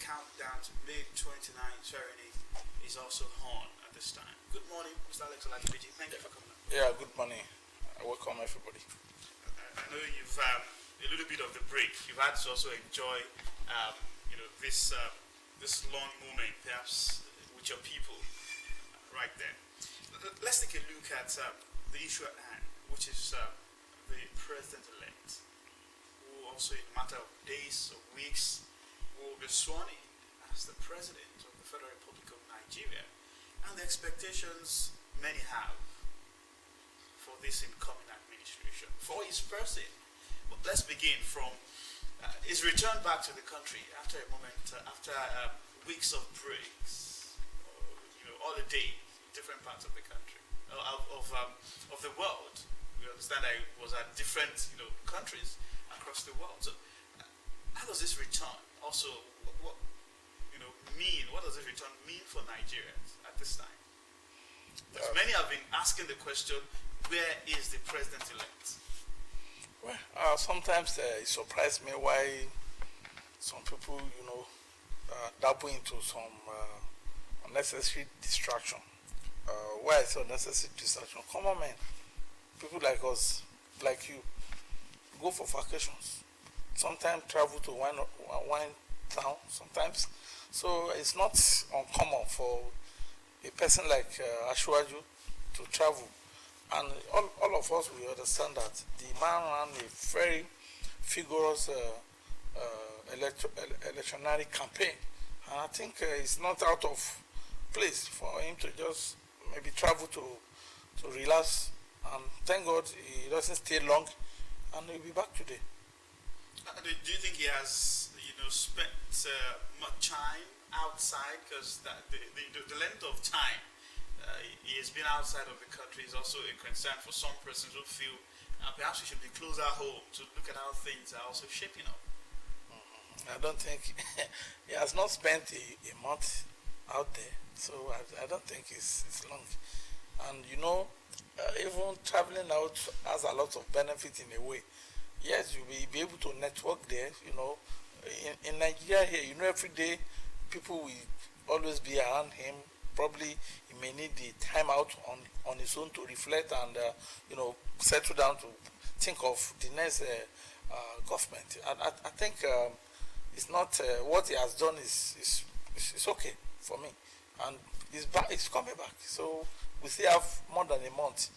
countdown to May 29 ceremony is also on at this time. Good morning, Mr. Alex Oladimeji. Thank you for coming on. Yeah, good morning. I welcome everybody. I know you've a little bit of the break. You've had to also enjoy, this long moment, perhaps with your people, right there. Let's take a look at the issue at hand, which is the president-elect, who also in a matter of days or weeks will be sworn in as the president of the Federal Republic of Nigeria, and the expectations many have for this incoming administration, for his person. But let's begin from his return back to the country after a moment, after weeks of breaks, holiday in different parts of the country, of the world. We understand that it was at different, countries across the world. So, how does this return also, what mean? What does this return mean for Nigerians at this time? Because many have been asking the question, where is the president-elect? Well, sometimes it surprises me why some people, dabble into some unnecessary distraction. Why is unnecessary distraction? Come on, man. People like us, like you, go for vacations. Sometimes travel to one town. Sometimes, so it's not uncommon for a person like Ashwaju to travel. And all of us will understand that the man ran a very vigorous electionary campaign. And I think it's not out of place for him to just maybe travel to relax. And thank God he doesn't stay long, and he'll be back today. Do you think he has, spent much time outside? Because the length of time he has been outside of the country is also a concern for some persons who feel perhaps we should be closer home to look at how things are also shaping up. I don't think he has not spent a month out there, so I don't think it's long. And even traveling out has a lot of benefit in a way. Yes, you'll be able to network there. In Nigeria here, every day people will always be around him. Probably he may need the time out on his own to reflect and settle down to think of the next government. I think it's not what he has done is okay for me, and he's coming back. So we still have more than a month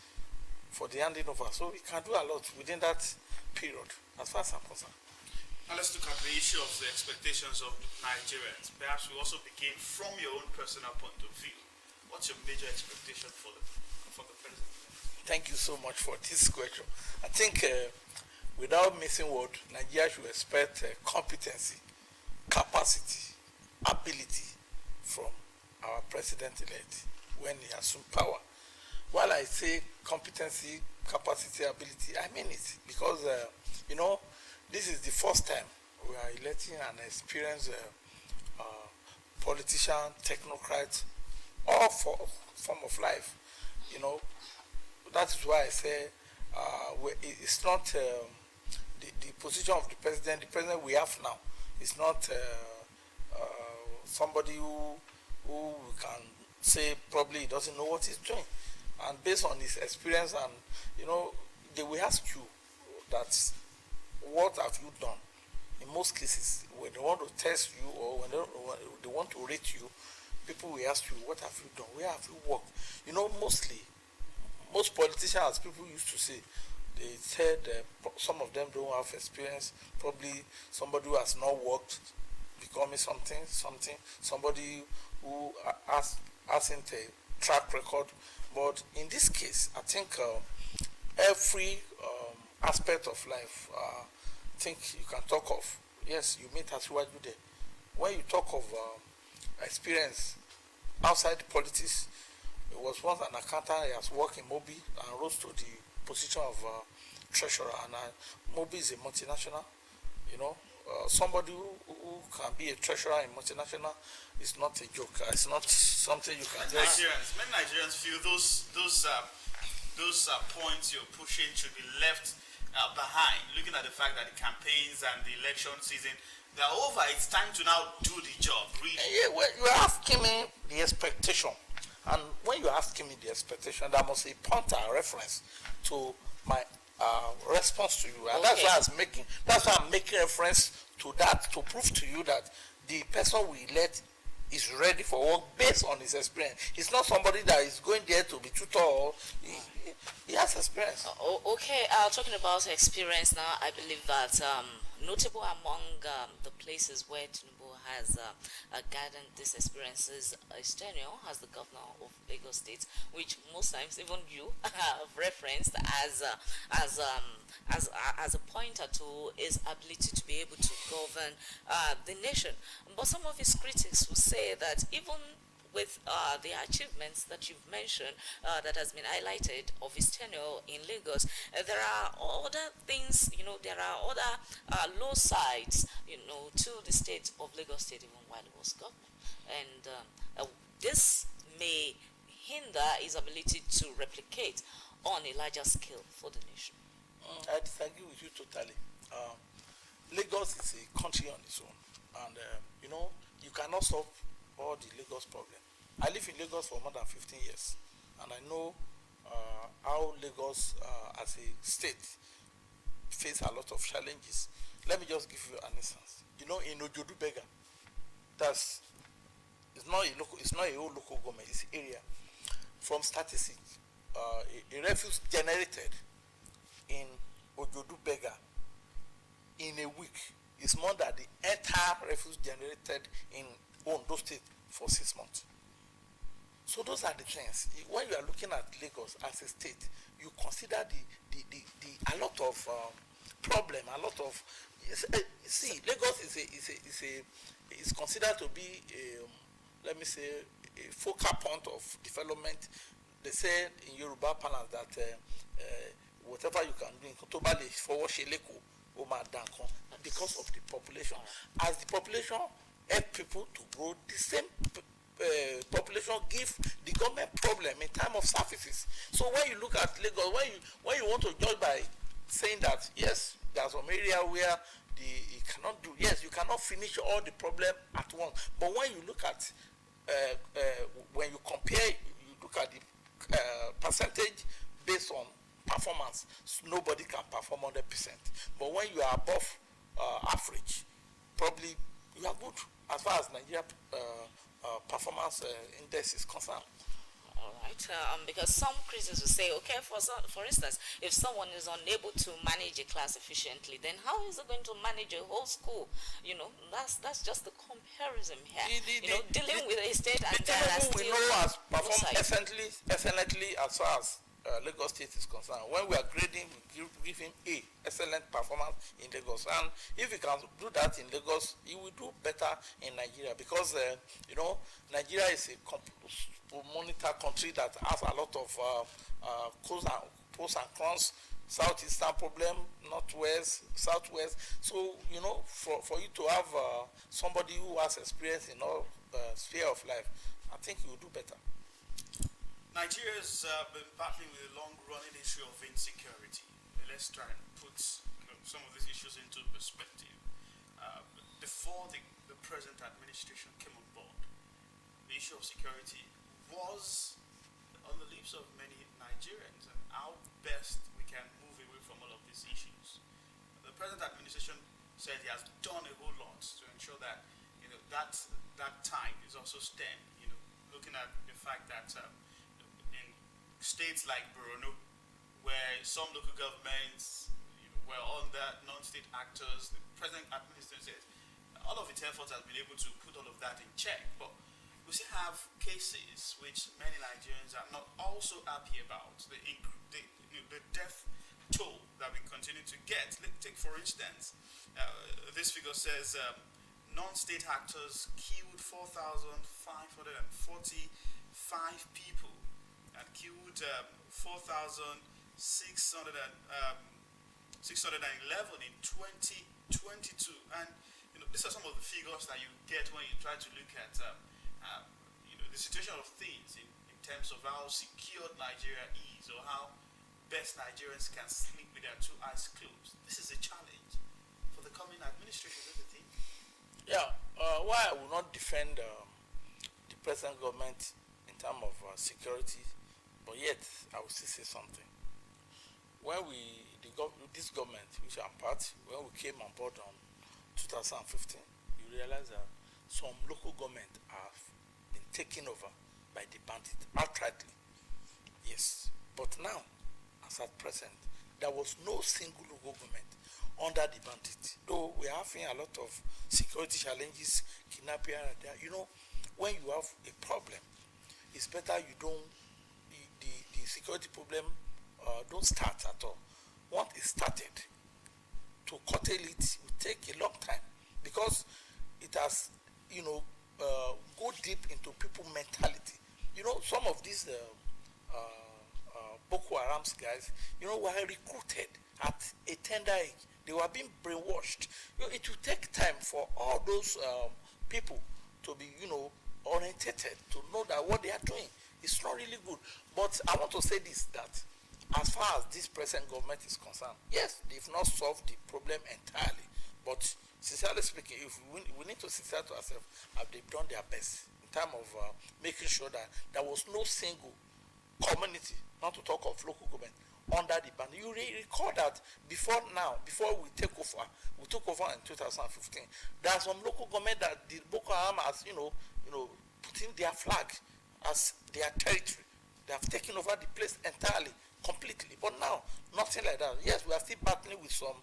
for the handing over, so we can do a lot within that period, as far as I'm concerned. Now let's look at the issue of the expectations of Nigerians. Perhaps we also begin from your own personal point of view. What's your major expectation for the president? Thank you so much for this question. I think without missing word, Nigeria should expect competency, capacity, ability from our president-elect when he assumes power. While I say competency, capacity, ability, I mean it because, this is the first time we are electing an experienced politician, technocrat, all form of life. That is why I say it's not the position of the president. The president we have now is not somebody who can say probably he doesn't know what he's doing. And based on his experience, and they will ask you that, what have you done? In most cases, when they want to test you or when they want to rate you, people will ask you, what have you done? Where have you worked? Most politicians, as people used to say, they said some of them don't have experience. Probably somebody who has not worked, becoming something, somebody who hasn't a track record. But in this case, I think every aspect of life, I think you can talk of. Yes, you meet Asiwaju there. When you talk of experience outside politics, it was once an accountant. He has worked in Mobi and rose to the position of treasurer. And Mobi is a multinational. Somebody who can be a treasurer in multinational is not a joke. It's not something you can just. Many Nigerians feel those points you're pushing should be left behind, looking at the fact that the campaigns and the election season they're over. It's time to now do the job, really. Yeah, well, you're asking me the expectation. And when you're asking me the expectation, there must be a pointer reference to my response to you. And that's why I'm making reference to that to prove to you that the person we let is ready for work based on his experience. He's not somebody that is going there to be tutor. Or he has experience. Okay, talking about experience now, I believe that notable among the places where Tinubu has gathered these experiences is tenure as the governor of Lagos State, which most times even you have referenced as a pointer to his ability to be able to govern the nation. But some of his critics will say that even with the achievements that you've mentioned that has been highlighted of his tenure in Lagos, there are other things, there are other low sides, to the state of Lagos State even while he was governor. And this may hinder his ability to replicate on a larger scale for the nation. I disagree with you totally. Lagos is a country on its own. And, you cannot solve all the Lagos problem. I live in Lagos for more than 15 years, and I know how Lagos as a state face a lot of challenges. Let me just give you an instance. In Ojodu Bega, it's not a whole local government, it's area. From statistics, a refuse generated in Ojodu Bega in a week is more than the entire refuse generated in Ondo State for 6 months. So those are the things. When you are looking at Lagos as a state, you consider a lot of problem, a lot of. See, Lagos is considered to be let me say a focal point of development. They say in Yoruba parlance that whatever you can do in Kotobale for because of the population. As the population help people to grow, the same population give the government problem in time of services. So when you look at Lagos, when you want to judge by saying that yes, there's some area where you cannot do, yes, you cannot finish all the problem at once. But when you look at when you compare, you look at the percentage based on performance, nobody can perform 100%. But when you are above average, probably you are good as far as Nigeria performance index is concerned. All right, because some critics will say, okay, for instance, if someone is unable to manage a class efficiently, then how is he going to manage a whole school? That's just the comparison here. Dealing with a state and we know has performed excellently as far as Lagos State is concerned. When we are grading, we give him A, excellent performance in Lagos. And if he can do that in Lagos, he will do better in Nigeria because, Nigeria is a monitor country that has a lot of pros and cons, southeastern problem, northwest, southwest. So, for you to have somebody who has experience in all sphere of life, I think you will do better. Nigeria has been battling with a long-running issue of insecurity. Let's try and put some of these issues into perspective. Before the present administration came on board, the issue of security was on the lips of many Nigerians, and how best we can move away from all of these issues. The present administration said he has done a whole lot to ensure that that tide is also stemmed. Looking at the fact that states like Borno, where some local governments were under non-state actors, the present administration says all of its efforts has been able to put all of that in check. But we still have cases which many Nigerians are not also happy about. The death toll that we continue to get. Let's take, for instance, this figure says non-state actors killed 4,545 people and killed 4,611 in 2022. And these are some of the figures that you get when you try to look at the situation of things in terms of how secured Nigeria is, or how best Nigerians can sleep with their two eyes closed. This is a challenge for the coming administration, don't you think? Yeah, why I will not defend the present government in terms of security, but yet I will still say something. When this government, which I'm part, when we came on board on 2015, you realize that some local government have been taken over by the bandit outrightly. Yes, but now, as at present, there was no single local government under the bandit. Though we are having a lot of security challenges, kidnapping and there. You know, when you have a problem, it's better you don't the security problem don't start at all. Once it started, to curtail it will take a long time because it has, go deep into people's mentality. You know, some of these Boko Haram's guys, were recruited at a tender age. They were being brainwashed. It will take time for all those people to be, orientated, to know that what they are doing is not really good. But I want to say this, that as far as this present government is concerned, yes, they've not solved the problem entirely. But sincerely speaking, if we need to sincere to ourselves, they've done their best in terms of making sure that there was no single community, not to talk of local government, under the ban. You recall that before we took over in 2015, there are some local government that the Boko Haram has, putting their flag as their territory. They have taken over the place entirely, completely. But now, nothing like that. Yes, we are still battling with some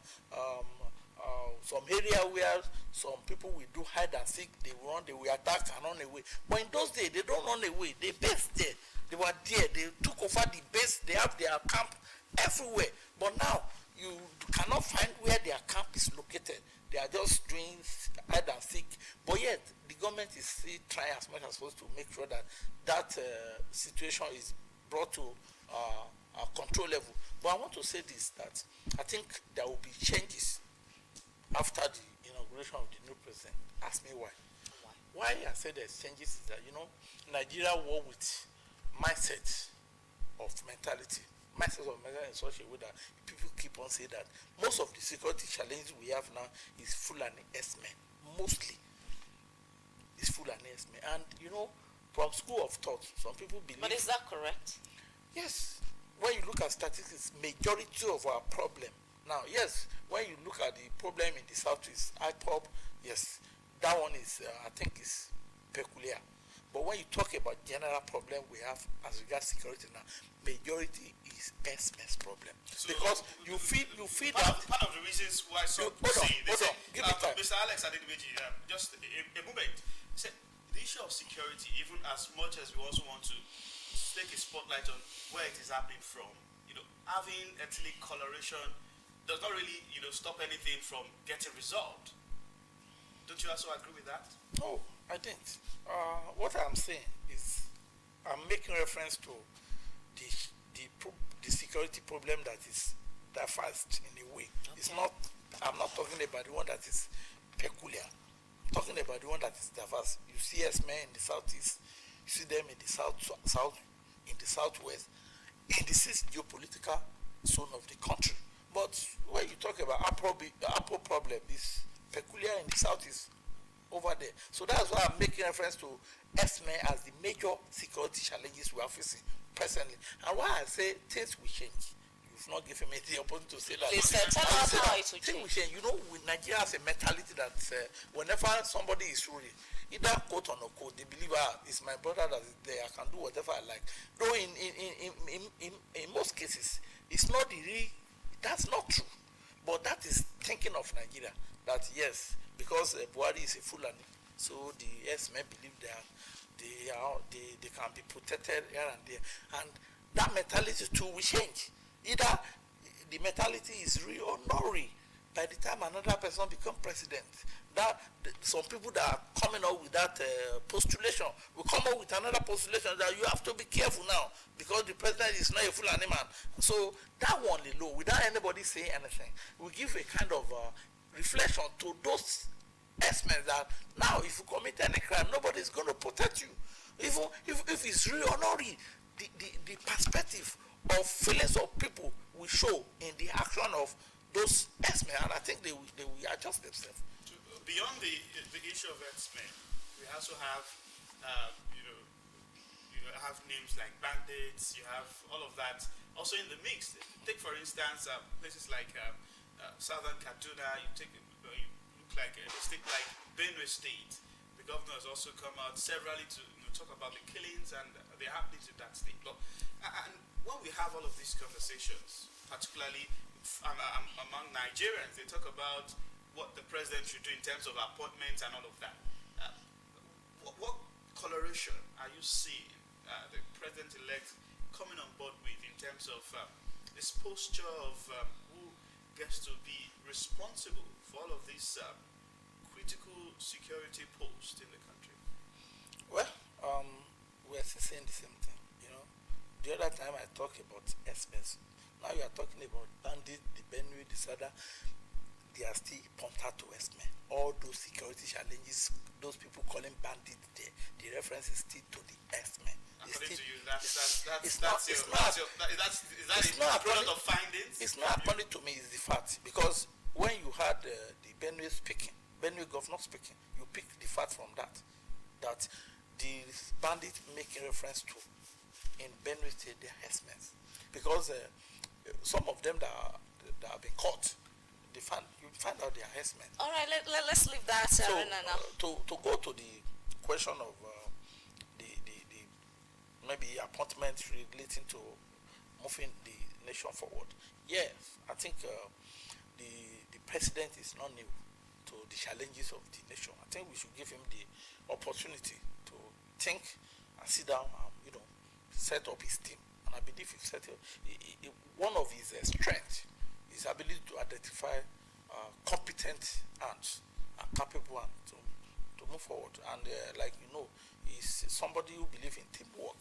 area where some people will do hide and seek. They will attack and run away. But in those days, they don't run away. They based there. They were there. They took over the base. They have their camp everywhere. But now, you cannot find where their camp is located. They are just doing hide and seek. But yet, the government is still trying as much as possible to make sure that situation is brought to a control level. But I want to say this, that I think there will be changes after the inauguration of the new president. Ask me why. Why I say there's changes is that, Nigeria war with mindset of mentality in such a way that people keep on saying that most of the security challenges we have now is Fulani S-men. Mostly is Fulani S-men. And, from school of thought, some people believe... But is that correct? Yes. When you look at statistics, majority of our problem... Now, yes, when you look at the problem in the southeast, IPOP, yes, that one is, I think, is peculiar. But when you talk about general problem we have as regards security now, majority is S-mess problem. So because you feel that... Part of the reasons why some give me time. Mr. Alex Oladimeji, just a moment. Say, the issue of security, even as much as we also want to take a spotlight on where it is happening from, having ethnic coloration does not really, stop anything from getting resolved. Don't you also agree with that? No, I didn't. What I'm saying is, I'm making reference to the security problem that is diverse in a way. Okay. It's not. I'm not talking about the one that is peculiar. I'm talking about the one that is diverse. You see S-men in the southeast. You see them in the south, in the southwest, in the sixth geopolitical zone of the country. But when you talk about Apro problem is peculiar in the southeast over there. So that's why I'm making reference to S-men as the major security challenges we are facing presently. And why I say things will change. You've not given me the opportunity to say that. Tell us how it will change. Nigeria has a mentality that whenever somebody is ruling, either quote or no quote, they believe it's my brother that is there, I can do whatever I like. Though in most cases, it's not that's not true. But that is thinking of Nigeria, that yes, because Buhari is a Fulani, so the S-men believe they can be protected here and there. And that mentality too will change. Either the mentality is real or not real. By the time another person becomes president, some people that are coming up with that postulation will come up with another postulation that you have to be careful now because the president is not a Fulani man. So that one alone, without anybody saying anything, will give a kind of reflection to those S-men that now if you commit any crime, nobody is going to protect you. Even if it's real or not real, the perspective of feelings of people will show in the action of those S-men, and I think they will adjust themselves. beyond the issue of X-Men, we also have, you know, have names like bandits. You have all of that also in the mix. Take for instance places like Southern Kaduna. You look like a state like Benue State. The governor has also come out severally to talk about the killings and the happenings in that state. But, and when we have all of these conversations, particularly among Nigerians, they talk about what the president should do in terms of appointments and all of that. What coloration are you seeing the president-elect coming on board with in terms of this posture of who gets to be responsible for all of these critical security posts in the country? Well, we're still saying the same thing. The other time I talked about expense. Now you are talking about bandit, the Benue, the Sada. They are still pumped to Westmen. All those security challenges, those people calling bandits, the reference is still to the Westmen. According to you, that's a product of findings? It's not according to me, it's the fact. Because when you had the Benue speaking, Benue governor speaking, you pick the fact from that the bandits making reference to in Benue State, they are herdsmen. Because some of them that have been caught, you find out they are herdsmen. All right, let's leave that arena now. To go to the question of the maybe appointment relating to moving the nation forward. Yes, I think the president is not new to the challenges of the nation. I think we should give him the opportunity to think and sit down and set up his team. And I believe he set up one of his strengths is ability to identify competent hands and capable hands to move forward. And he's somebody who believes in teamwork.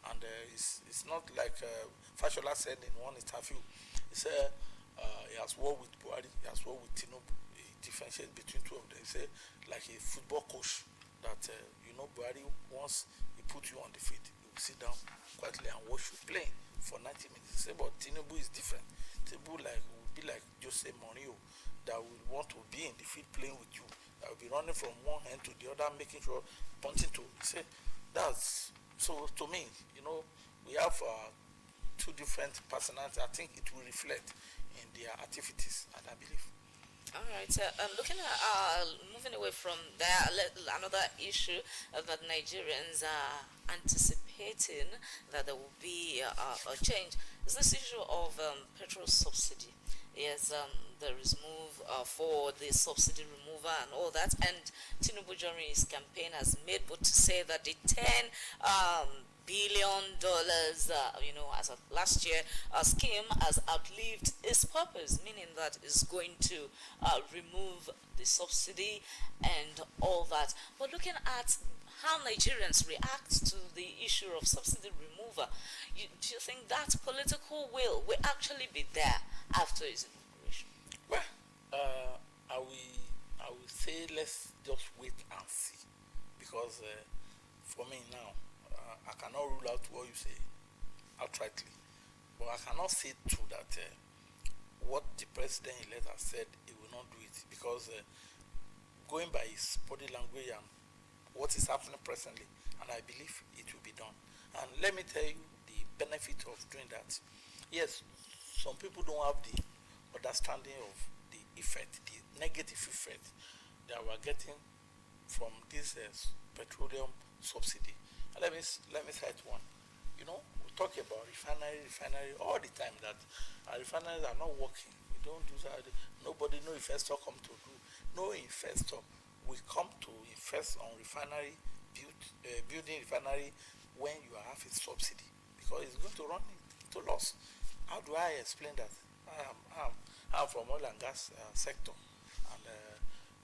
And it's not like Fashola said in one interview. He said he has worked with Buhari, he has worked with Tinubu. He differentiates between two of them. He said like a football coach that Buhari, once he put you on the field, you will sit down quietly and watch you playing for 90 minutes. He said, but Tinubu is different. Tinubu will be like Jose Mourinho, that will want to be in the field playing with you, that will be running from one hand to the other, making sure, pointing to. He said, that's, so to me, we have two different personalities. I think it will reflect in their activities, and I believe. All right. Looking at moving away from there, another issue that Nigerians are anticipating that there will be a change is this issue of petrol subsidy. Yes, there is move for the subsidy remover and all that, and Tinubu during his campaign has made bold to say that the $10 billion, as of last year, scheme has outlived its purpose, meaning that it's going to remove the subsidy and all that. But looking at how Nigerians react to the issue of subsidy remover, do you think that political will actually be there after his inauguration? Well, I will say let's just wait and see, because for me now, I cannot rule out what you say outrightly, but I cannot say too that what the president-elect has said, he will not do it, because going by his body language and what is happening presently, and I believe it will be done. And let me tell you the benefit of doing that. Yes, some people don't have the understanding of the effect, the negative effect that we're getting from this petroleum subsidy. Let me cite one. We talk about refinery all the time, that our refineries are not working. We don't do that. Nobody, no investor come to do. No investor will come to invest on refinery, building refinery when you have a subsidy, because it's going to run into loss. How do I explain that? I'm from oil and gas sector, and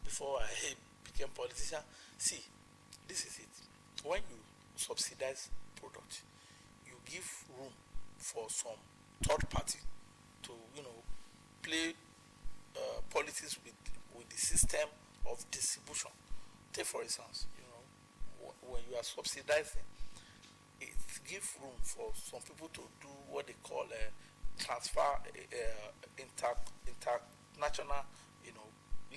before I became politician, see, this is it. When you subsidize product, you give room for some third party to play politics with the system of distribution. Take for instance, when you are subsidizing, it gives room for some people to do what they call international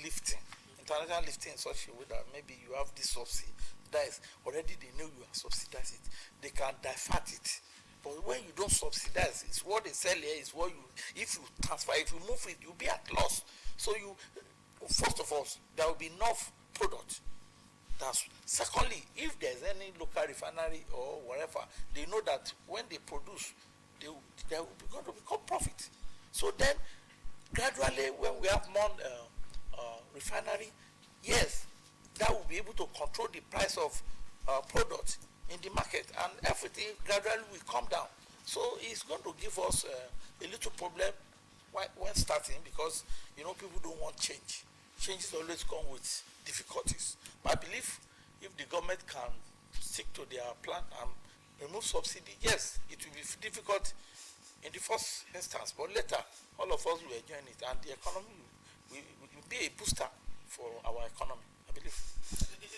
lifting international lifting in such a way that maybe you have this subsidize, already they know you are subsidize it. They can divert it. But when you don't subsidize, it's what they sell here is what you, if you transfer, if you move it, you'll be at loss. So you, first of all, there will be enough product. That's, secondly, if there's any local refinery or whatever, they know that when they produce, they will going to become profit. So then, gradually, when we have more refinery, yes, that will be able to control the price of product in the market, and everything gradually will come down. So it's going to give us a little problem when starting, because people don't want change. Changes always come with difficulties. But I believe if the government can stick to their plan and remove subsidy, yes, it will be difficult in the first instance, but later all of us will enjoy it, and the economy will be a booster for our economy, I believe.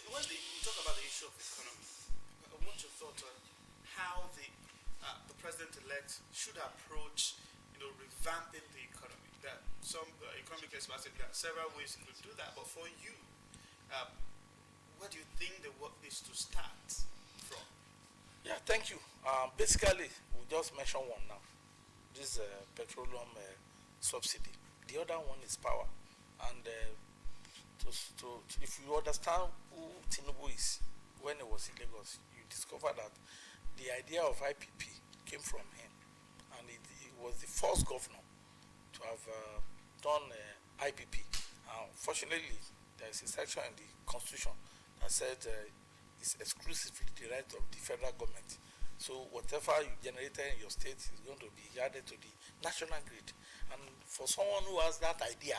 When you talk about the issue of economy, I want your thought on how the president-elect should approach, revamping the economy. That some economic experts say there are several ways to do that, but for you, what do you think the work is to start from? Yeah, thank you. Basically, we just mentioned one now. This petroleum subsidy. The other one is power. And if you understand who Tinubu is, when he was in Lagos, you discover that the idea of IPP came from him. And he was the first governor to have done IPP. Fortunately, there is a section in the Constitution that said it's exclusively the right of the federal government. So whatever you generated in your state is going to be added to the national grid. And for someone who has that idea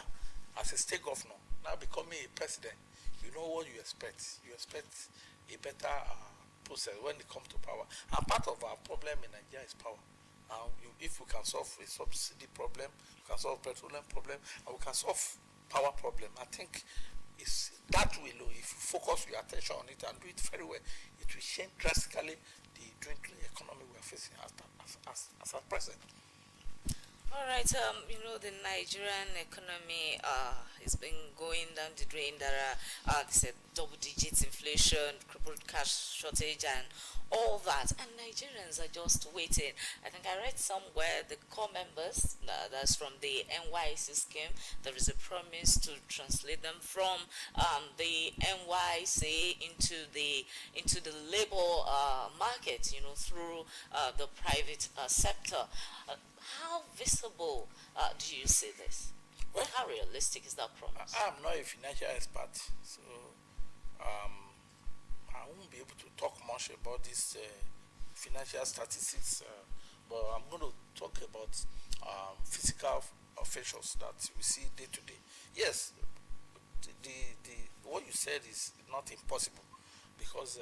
as a state governor, now becoming a president, you know what you expect. You expect a better process when it comes to power. And part of our problem in Nigeria is power. If we can solve a subsidy problem, we can solve petroleum problem, and we can solve power problem, I think it's that way. If you focus your attention on it and do it very well, it will change drastically the dwindling economy we are facing as at present. All right, the Nigerian economy has been going down the drain. There are double-digit inflation, crippled cash shortage, and all that. And Nigerians are just waiting. I think I read somewhere the core members, that's from the NYC scheme, there is a promise to translate them from the NYC into the labor market, through the private sector. How visible do you see this? Well, how realistic is that promise? I'm not a financial expert, so I won't be able to talk much about this financial statistics, but I'm going to talk about physical features that we see day to day. Yes, what you said is not impossible, because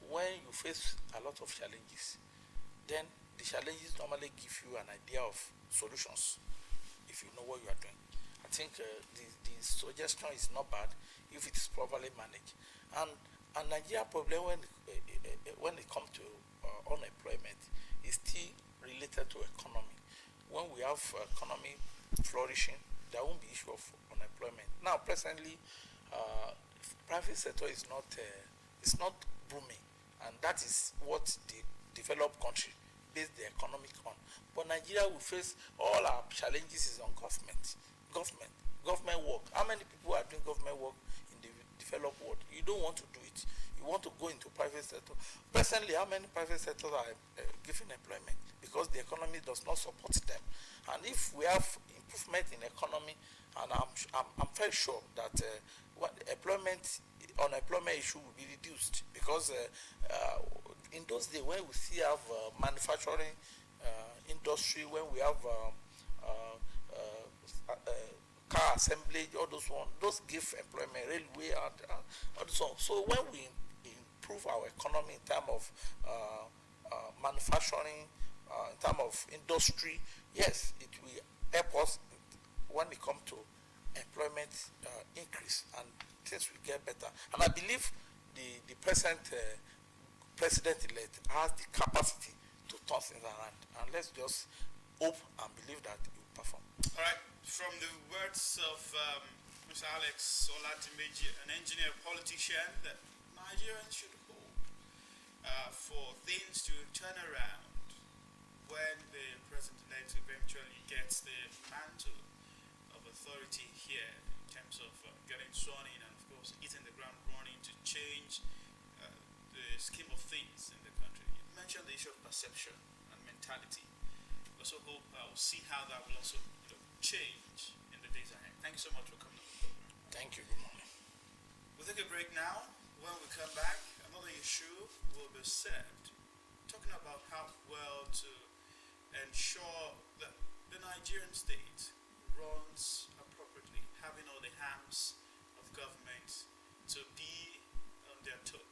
when you face a lot of challenges, then the challenges normally give you an idea of solutions if you know what you are doing. I think the suggestion is not bad if it is properly managed. And Nigeria problem when it comes to unemployment is still related to economy. When we have economy flourishing, there won't be issue of unemployment. Now, presently, private sector is not booming, and that is what the developed country base the economic on. But Nigeria will face all our challenges is on government work. How many people are doing government work in the developed world? You don't want to do it. You want to go into private sector. Presently, how many private sectors are giving employment? Because the economy does not support them. And if we have improvement in economy, and I'm very sure that unemployment issue will be reduced, because in those days when we still have manufacturing industry, when we have car assembly, all those give employment, railway, and all so on. So when we improve our economy in terms of manufacturing, in terms of industry, yes, it will help us when it comes to employment increase, and things will get better. And I believe the present president-elect has the capacity to turn things around, and let's just hope and believe that he will perform. All right. From the words of Mr. Alex Oladimeji, an engineer politician that Nigerians should hope for things to turn around when the president-elect eventually gets the mantle of authority here in terms of getting sworn in and, of course, hitting the ground running to change the scheme of things in the country. You mentioned the issue of perception and mentality. We also hope we'll see how that will also change in the days ahead. Thank you so much for coming on the program. Thank you. Good morning. We'll take a break now. When we come back, another issue will be served, talking about how well to ensure that the Nigerian state runs appropriately, having all the arms of government to be on their toes.